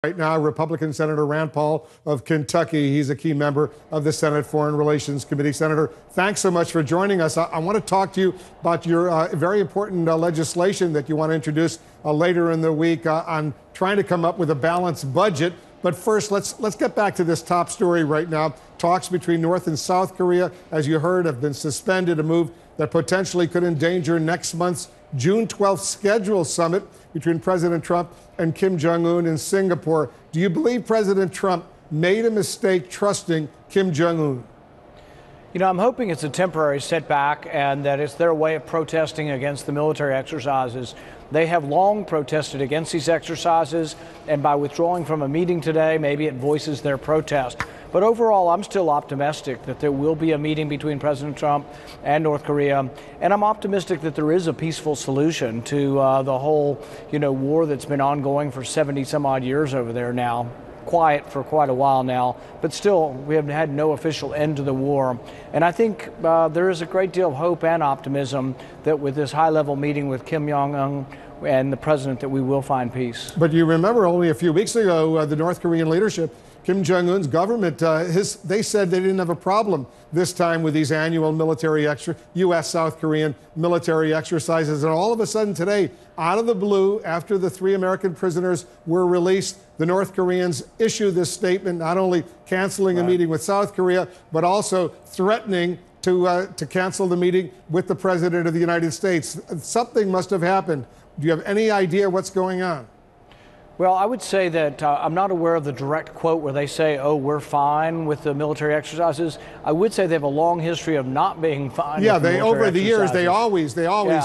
Right now, Republican Senator Rand Paul of Kentucky. He's a key member of the Senate Foreign Relations Committee. Senator, thanks so much for joining us. I want to talk to you about your very important legislation that you want to introduce later in the week on trying to come up with a balanced budget. But first, let's get back to this top story right now. Talks between North and South Korea, as you heard, have been suspended, a move that potentially could endanger next month's June 12th scheduled summit between President Trump and Kim Jong-un in Singapore. Do you believe President Trump made a mistake trusting Kim Jong-un? You know, I'm hoping it's a temporary setback and that it's their way of protesting against the military exercises. They have long protested against these exercises, and by withdrawing from a meeting today, maybe it voices their protest. But overall, I'm still optimistic that there will be a meeting between President Trump and North Korea, and I'm optimistic that there is a peaceful solution to the whole, war that's been ongoing for 70 some odd years over there now. Quiet for quite a while now, but still we have had no official end to the war. And I think there is a great deal of hope and optimism that with this high-level meeting with Kim Jong-un and the president that we will find peace. But you remember only a few weeks ago, the North Korean leadership, Kim Jong-un's government, they said they didn't have a problem this time with these annual military U.S.-South Korean military exercises. And all of a sudden today, out of the blue, after the 3 American prisoners were released, the North Koreans issued this statement, not only canceling a meeting with South Korea, but also threatening to cancel the meeting with the President of the United States. Something must have happened. Do you have any idea what's going on? Well, I would say that I'm not aware of the direct quote where they say, oh, we're fine with the military exercises. I would say they have a long history of not being fine. Yeah, with the military over the years, exercises. they always,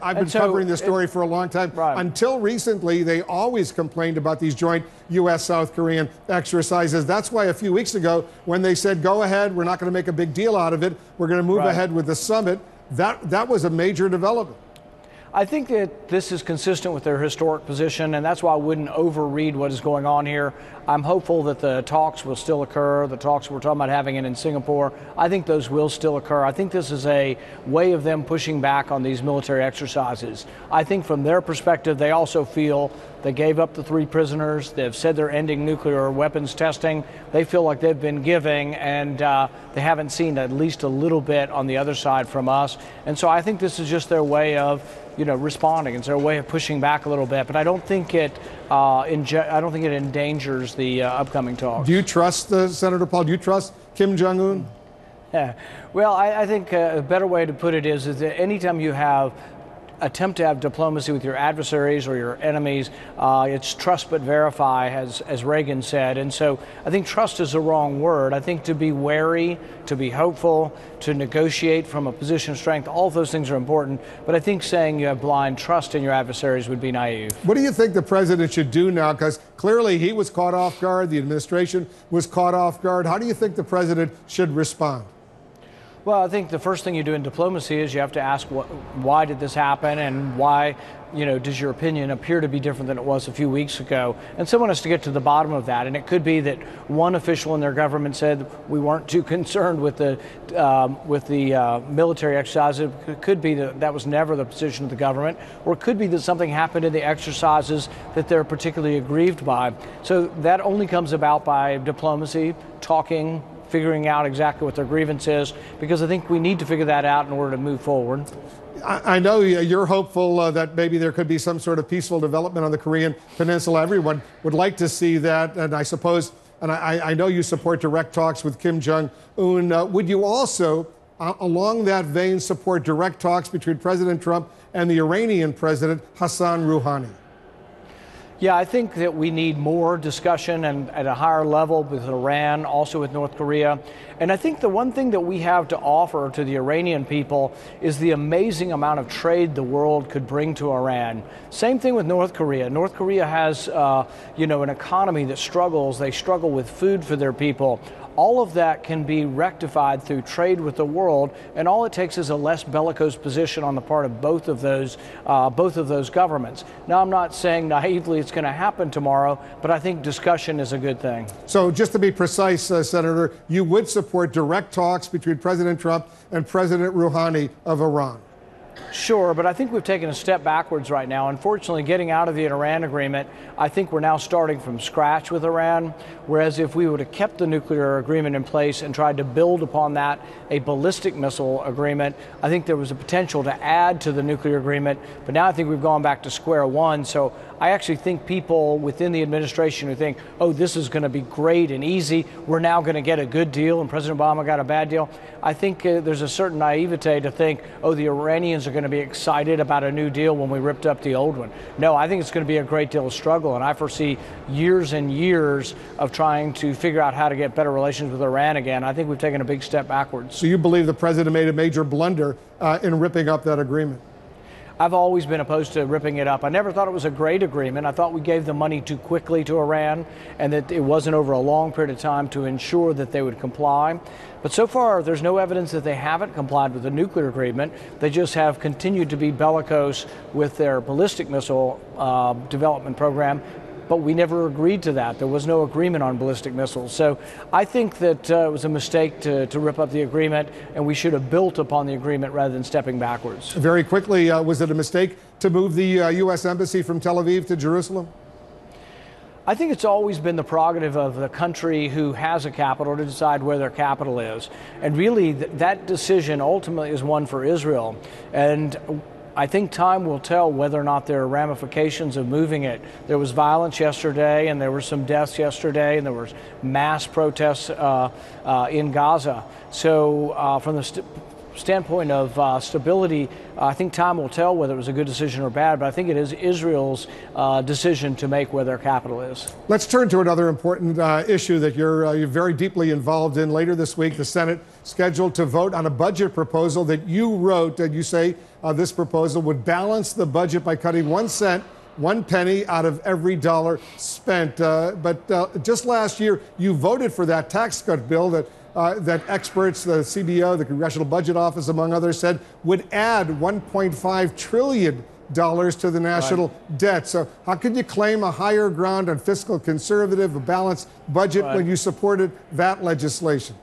I've been covering this story for a long time. Right. Until recently, they always complained about these joint U.S.-South Korean exercises. That's why a few weeks ago, when they said, go ahead, we're not going to make a big deal out of it, we're going to move ahead with the summit, that was a major development. I think that this is consistent with their historic position, and that's why I wouldn't overread what is going on here. I'm hopeful that the talks will still occur, the talks we're talking about having in Singapore. I think those will still occur. I think this is a way of them pushing back on these military exercises. I think from their perspective, they also feel they gave up the 3 prisoners. They've said they're ending nuclear weapons testing. They feel like they've been giving, and they haven't seen at least a little bit on the other side from us. And so I think this is just their way of responding. It's their way of pushing back a little bit, but I don't think it endangers the upcoming talks. Do you trust Senator Paul? Do you trust Kim Jong-un? Yeah. Well, I think a better way to put it is that anytime you attempt to have diplomacy with your adversaries or your enemies, it's trust but verify, as Reagan said. And so I think trust is the wrong word. I think to be wary, to be hopeful, to negotiate from a position of strength, all of those things are important. But I think saying you have blind trust in your adversaries would be naive. What do you think the president should do now? Because clearly he was caught off guard, the administration was caught off guard. How do you think the president should respond? Well, I think the first thing you do in diplomacy is you have to ask why did this happen, and why, does your opinion appear to be different than it was a few weeks ago? And someone has to get to the bottom of that. And it could be that one official in their government said we weren't too concerned with the military exercises. It could be that was never the position of the government, or it could be that something happened in the exercises that they're particularly aggrieved by. So that only comes about by diplomacy, talking, figuring out exactly what their grievance is, because I think we need to figure that out in order to move forward. I know you're hopeful that maybe there could be some sort of peaceful development on the Korean Peninsula. Everyone would like to see that, and I suppose, and I know you support direct talks with Kim Jong-un. Would you also, along that vein, support direct talks between President Trump and the Iranian President Hassan Rouhani? Yeah, I think that we need more discussion and at a higher level with Iran, also with North Korea. And I think the one thing that we have to offer to the Iranian people is the amazing amount of trade the world could bring to Iran. Same thing with North Korea. North Korea has, an economy that struggles. They struggle with food for their people. All of that can be rectified through trade with the world, and all it takes is a less bellicose position on the part of both of those governments. Now, I'm not saying naively it's going to happen tomorrow, but I think discussion is a good thing. So just to be precise, Senator, you would support direct talks between President Trump and President Rouhani of Iran? Sure, but I think we've taken a step backwards right now. Unfortunately, getting out of the Iran agreement, I think we're now starting from scratch with Iran, whereas if we would have kept the nuclear agreement in place and tried to build upon that a ballistic missile agreement, I think there was a potential to add to the nuclear agreement, but now I think we've gone back to square one. So I actually think people within the administration who think, oh, this is going to be great and easy, we're now going to get a good deal, and President Obama got a bad deal. I think there's a certain naivete to think, oh, the Iranians are going to be excited about a new deal when we ripped up the old one. No, I think it's going to be a great deal of struggle, and I foresee years and years of trying to figure out how to get better relations with Iran again. I think we've taken a big step backwards. So you believe the president made a major blunder in ripping up that agreement? I've always been opposed to ripping it up. I never thought it was a great agreement. I thought we gave the money too quickly to Iran and that it wasn't over a long period of time to ensure that they would comply. But so far, there's no evidence that they haven't complied with the nuclear agreement. They just have continued to be bellicose with their ballistic missile development program. But we never agreed to that. There was no agreement on ballistic missiles. So I think that it was a mistake to rip up the agreement, and we should have built upon the agreement rather than stepping backwards. Very quickly, was it a mistake to move the U.S. Embassy from Tel Aviv to Jerusalem? I think it's always been the prerogative of the country who has a capital to decide where their capital is. And really, that decision ultimately is one for Israel. And I think time will tell whether or not there are ramifications of moving it. There was violence yesterday, and there were some deaths yesterday, and there was mass protests in Gaza. So from the standpoint of stability, I think time will tell whether it was a good decision or bad, but I think it is Israel's decision to make where their capital is. Let's turn to another important issue that you're very deeply involved in. Later this week, the Senate scheduled to vote on a budget proposal that you wrote, and you say this proposal would balance the budget by cutting 1 cent, 1 penny out of every dollar spent. But just last year, you voted for that tax cut bill that experts, the CBO, the Congressional Budget Office, among others, said would add $1.5 trillion to the national debt. So how could you claim a higher ground on fiscal conservative, a balanced budget when you supported that legislation?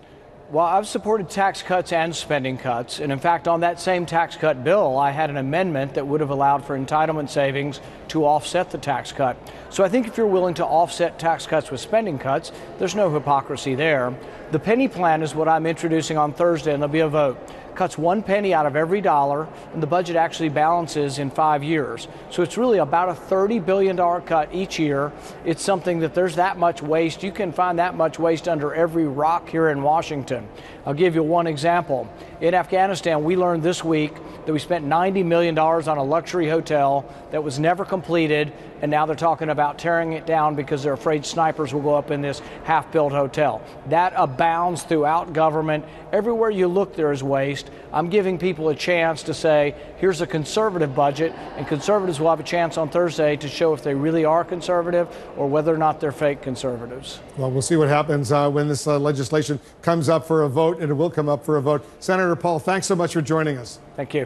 Well, I've supported tax cuts and spending cuts. And in fact, on that same tax cut bill, I had an amendment that would have allowed for entitlement savings to offset the tax cut. So I think if you're willing to offset tax cuts with spending cuts, there's no hypocrisy there. The penny plan is what I'm introducing on Thursday, and there'll be a vote. Cuts 1 penny out of every dollar, and the budget actually balances in 5 years. So it's really about a $30 billion cut each year. It's something that there's that much waste. You can find that much waste under every rock here in Washington. I'll give you one example. In Afghanistan, we learned this week that we spent $90 million on a luxury hotel that was never completed, and now they're talking about tearing it down because they're afraid snipers will go up in this half-built hotel. That abounds throughout government. Everywhere you look, there is waste. I'm giving people a chance to say, here's a conservative budget, and conservatives will have a chance on Thursday to show if they really are conservative or whether or not they're fake conservatives. Well, we'll see what happens when this legislation comes up for a vote, and it will come up for a vote. Senator Paul, thanks so much for joining us. Thank you.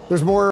There's more.